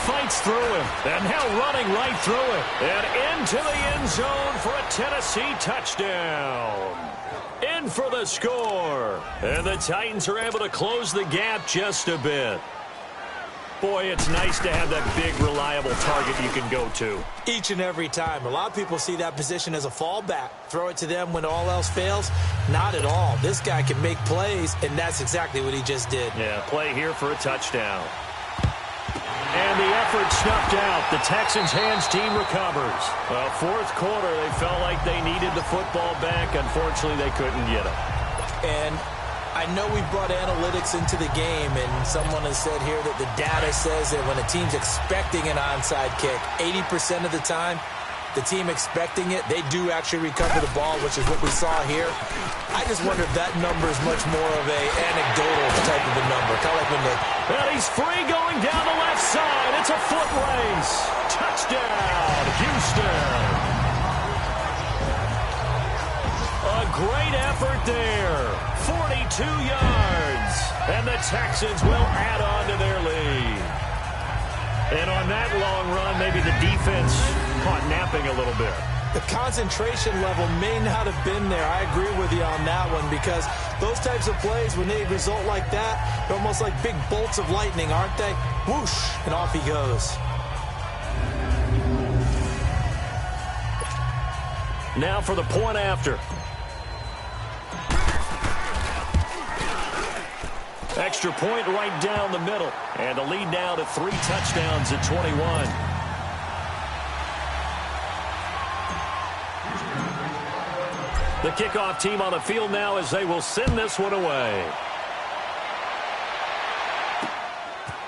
Fights through him, and now running right through it. And into the end zone for a Tennessee touchdown. In for the score. And the Titans are able to close the gap just a bit. Boy, it's nice to have that big, reliable target you can go to. Each and every time. A lot of people see that position as a fallback. Throw it to them when all else fails. Not at all. This guy can make plays, and that's exactly what he just did. Yeah, play here for a touchdown. And the effort snuffed out. The Texans' hands team recovers. Well, fourth quarter, they felt like they needed the football back. Unfortunately, they couldn't get it. And I know we brought analytics into the game, and someone has said here that the data says that when a team's expecting an onside kick, 80% of the time, the team expecting it, they do actually recover the ball, which is what we saw here. I just wonder if that number is much more of a anecdotal type of a number. Kind of like when the... Well, he's free going down the left side. It's a foot race. Touchdown, Houston. A great effort there. 42 yards. And the Texans will add on to their lead. And on that long run, maybe the defense caught napping a little bit. The concentration level may not have been there. I agree with you on that one because those types of plays, when they result like that, they're almost like big bolts of lightning, aren't they? Whoosh, and off he goes. Now for the point after. Extra point right down the middle. And the lead now to 3 touchdowns at 21. The kickoff team on the field now as they will send this one away.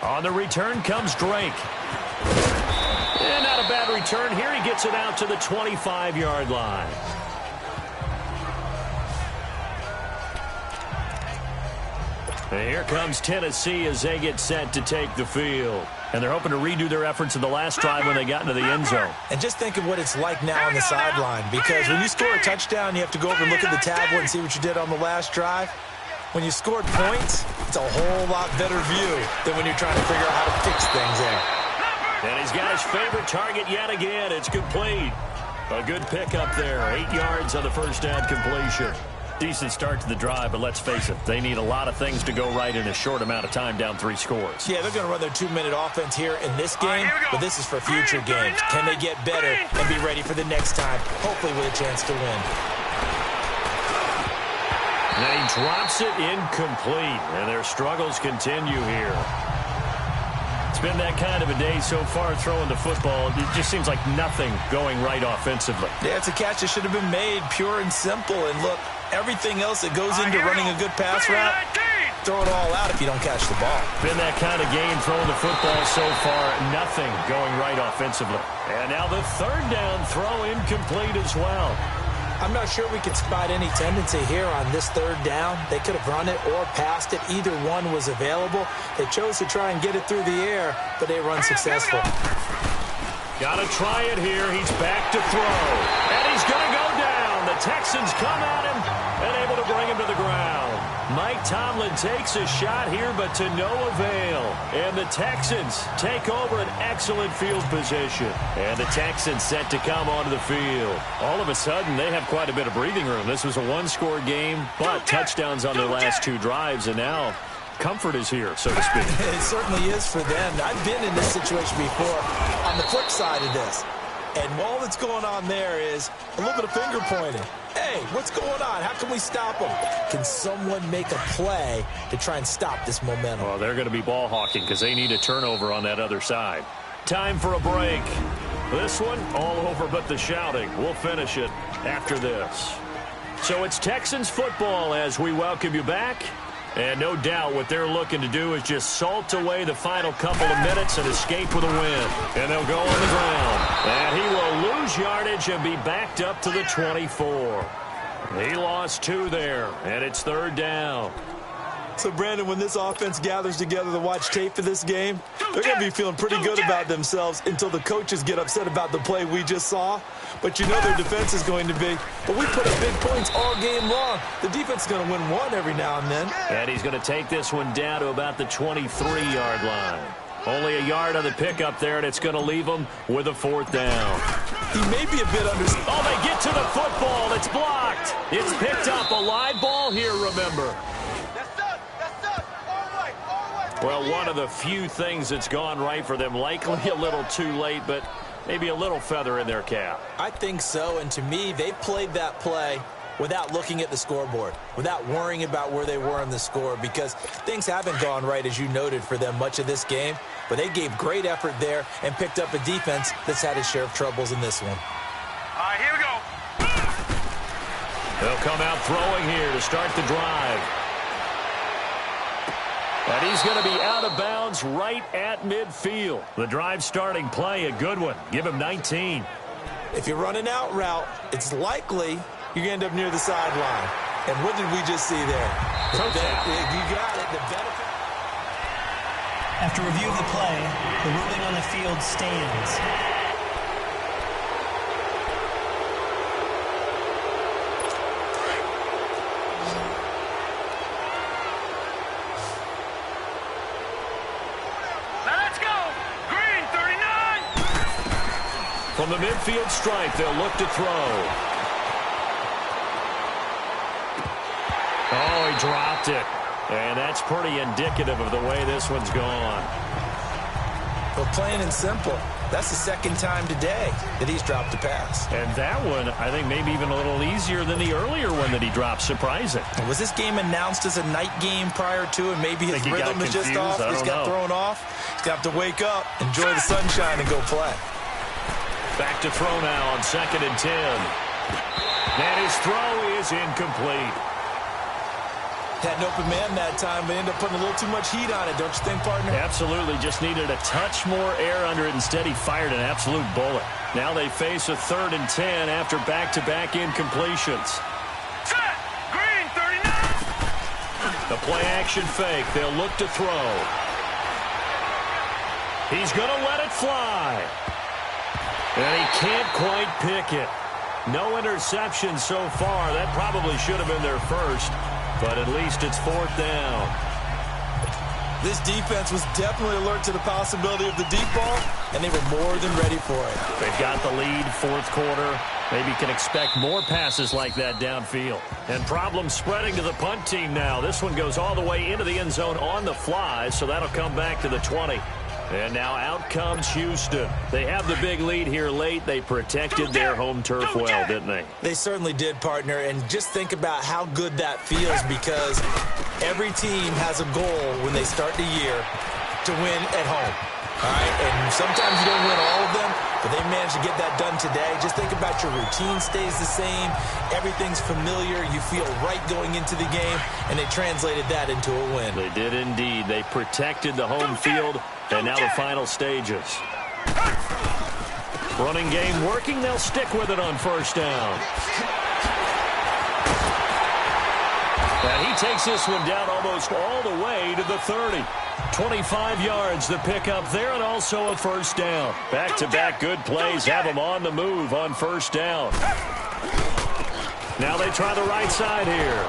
On the return comes Drake. And not a bad return here. He gets it out to the 25-yard line. And here comes Tennessee as they get set to take the field. And they're hoping to redo their efforts in the last drive when they got into the end zone. And just think of what it's like now on the sideline. Because when you score a touchdown, you have to go over and look at the tablet and see what you did on the last drive. When you scored points, it's a whole lot better view than when you're trying to figure out how to fix things there. And he's got his favorite target yet again. It's complete. A good pickup there. 8 yards on the first down completion. Decent start to the drive, but let's face it, they need a lot of things to go right in a short amount of time, down 3 scores. Yeah, they're going to run their 2-minute offense here in this game, but this is for future games. Can they get better and be ready for the next time, hopefully with a chance to win? And he drops it incomplete, and their struggles continue here. It's been that kind of a day so far throwing the football. It just seems like nothing going right offensively. Yeah, it's a catch that should have been made, pure and simple. And look, everything else that goes into running a good pass route, throw it all out if you don't catch the ball. Been that kind of game throwing the football so far, nothing going right offensively. And now the third down throw incomplete as well. I'm not sure we could spot any tendency here on this third down. They could have run it or passed it. Either one was available. They chose to try and get it through the air, but they run successful. Got to try it here. He's back to throw. And he's going to go down. The Texans come at him and able to bring him to the ground. Mike Tomlin takes a shot here, but to no avail. And the Texans take over an excellent field position. And the Texans set to come onto the field. All of a sudden, they have quite a bit of breathing room. This was a one-score game, but touchdowns on their last two drives, and now comfort is here, so to speak. It certainly is for them. I've been in this situation before on the flip side of this. And all that's going on there is a little bit of finger pointing. Hey, what's going on? How can we stop them? Can someone make a play to try and stop this momentum? Well, they're going to be ball hawking because they need a turnover on that other side. Time for a break. This one, all over but the shouting. We'll finish it after this. So it's Texans football as we welcome you back. And no doubt what they're looking to do is just salt away the final couple of minutes and escape with a win. And they'll go on the ground. And he will lose yardage and be backed up to the 24. He lost 2 there, and it's third down. So, Brandon, when this offense gathers together to watch tape for this game, they're going to be feeling pretty good about themselves until the coaches get upset about the play we just saw. But you know their defense is going to be, but we put up big points all game long. The defense is going to win one every now and then. And he's going to take this one down to about the 23-yard line. Only a yard on the pickup there, and it's going to leave them with a fourth down. He may be a bit under... Oh, they get to the football. It's blocked. It's picked up. A live ball here, remember. Well, one of the few things that's gone right for them, likely a little too late, but maybe a little feather in their cap. I think so, and to me, they played that play without looking at the scoreboard, without worrying about where they were in the score, because things haven't gone right, as you noted, for them much of this game, but they gave great effort there and picked up a defense that's had its share of troubles in this one. All right, here we go. They'll come out throwing here to start the drive. And he's going to be out of bounds right at midfield. The drive starting play, a good one. Give him 19. If you're running out route, it's likely you're going to end up near the sideline. And what did we just see there? You got it. The benefit. After review of the play, the ruling on the field stands. From the midfield stripe, they'll look to throw. Oh, he dropped it. And that's pretty indicative of the way this one's gone. Well, plain and simple, that's the second time today that he's dropped a pass. And that one, I think, maybe even a little easier than the earlier one that he dropped. Surprising. Was this game announced as a night game prior to, and maybe his rhythm is just off? He's got thrown off. He's going to have to wake up, enjoy the sunshine, and go play. Back to throw now on 2nd and 10. And his throw is incomplete. Had an open man that time, but ended up putting a little too much heat on it, don't you think, partner? Absolutely. Just needed a touch more air under it. Instead, he fired an absolute bullet. Now they face a 3rd and 10 after back-to-back incompletions. Set! Green, 39! The play-action fake. They'll look to throw. He's going to let it fly. And he can't quite pick it. No interception so far. That probably should have been their first, but at least it's 4th down. This defense was definitely alert to the possibility of the deep ball, and they were more than ready for it. They've got the lead, 4th quarter. Maybe can expect more passes like that downfield. And problems spreading to the punt team now. This one goes all the way into the end zone on the fly, so that'll come back to the 20. And now out comes Houston. They have the big lead here late. They protected their home turf well, didn't they? They certainly did, partner. And just think about how good that feels, because every team has a goal when they start the year to win at home. All right, and sometimes you don't win all of them, but they managed to get that done today. Just think about your routine stays the same. Everything's familiar. You feel right going into the game, and they translated that into a win. They did indeed. They protected the home field, and now the final stages. Running game working. They'll stick with it on first down. And he takes this one down almost all the way to the 30. 25 yards the pickup there, and also a first down. Back-to-back good plays have them on the move on first down. Now they try the right side here.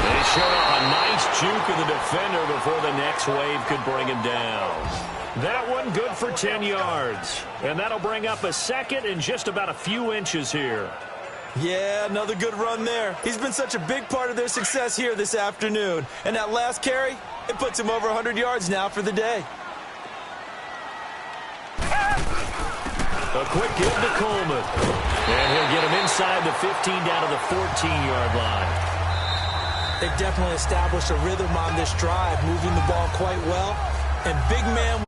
They showed a nice juke of the defender before the next wave could bring him down. That one good for 10 yards. And that'll bring up a second and just about a few inches here. Yeah, another good run there. He's been such a big part of their success here this afternoon. And that last carry, it puts him over 100 yards now for the day. A quick give to Coleman. And he'll get him inside the 15 down to the 14-yard line. They definitely established a rhythm on this drive, moving the ball quite well. And big man